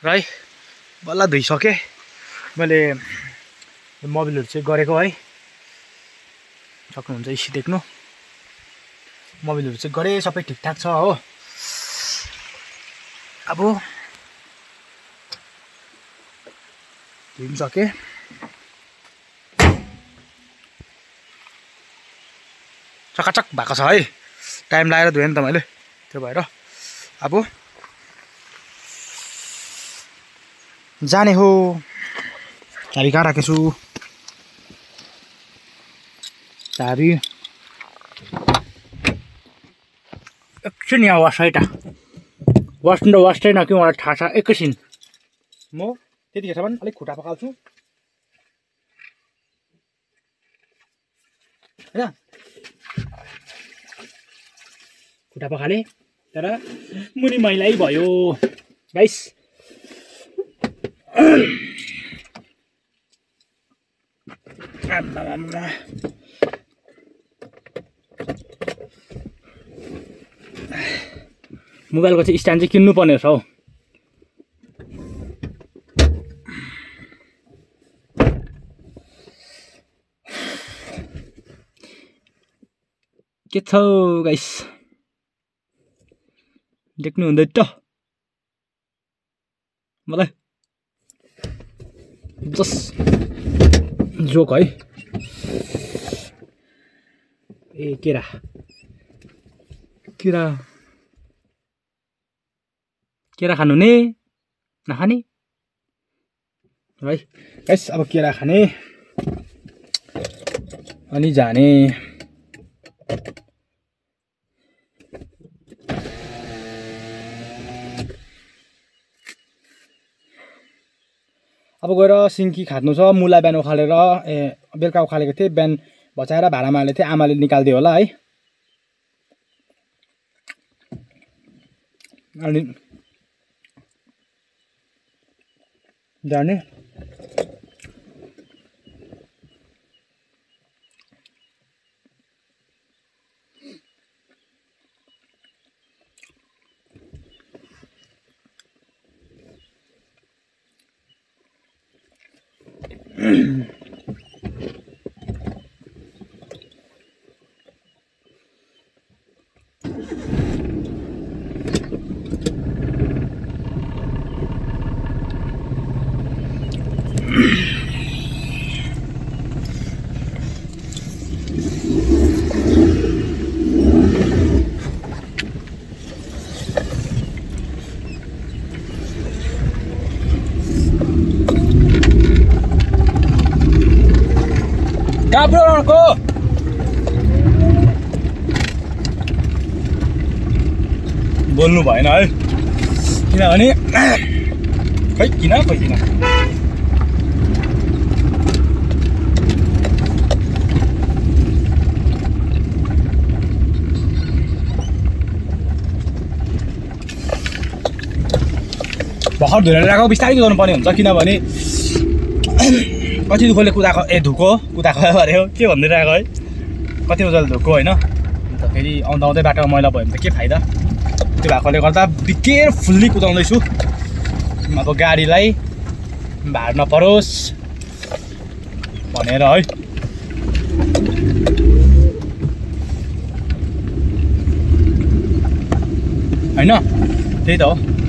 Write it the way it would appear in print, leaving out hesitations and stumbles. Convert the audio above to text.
र है बल्ल धुइसकेँ मैले मोबिलहरू चेक गरेको है सक्नुहुन्छ इसी देख्नु मोबिलहरू चेक गरेँ सबै ठिकठाक छ हो अब धुइसकेँ चकाचक भएको छ है टाइम लगाएर धुएँ नि त मैले त्यो भएर अब जाने हो चाबी कहाँ राखेछु चाबी एकछिन यहाँ वास है त वास त वास्टै न कि मलाई थाहा छ एकैछिन म त्यतिखेरसम्म अलिक खुट्टा पकाल्छु होइन खुट्टा पखाले तर मुनि मैलै भयो गाइस मोबाइलको चाहिँ स्ट्यान्ड चाहिँ किन्नु पर्ने रहेछ हौ के छ गाइस देख्नु हुँदै त मलाई जस जोक है ए केरा केरा केरा खानु ने नखाने है गाइस अब केरा खाने अनि जाने अब गएर सिन्की खानु छ मुला बिहान उखालेर बेलुका उखालेको थिएँ बिहान भचाएर भाँडामा हालेको थिएँ आमाले निकालिदियो होला है अनि जाने को बोल्नु भएन है किनभने खै किन भर्खर धुएर राखेको बिस्तारै गर्नुपर्ने हुन्छ किनभने कति दुःखले कुदाएको कुदाएको अरे हो के भनिदिइरहेको है कति मजाले धोको होइन अन्त फेरि आउँदा आउँदै बाटोमा मैला भयो भने त के फाइदा त्यो भएकोले गर्दा केयरफुल्ली कुदाउँदैछु अब गाडीलाई भार नपरोस् भनेर है होइन त्यही त हो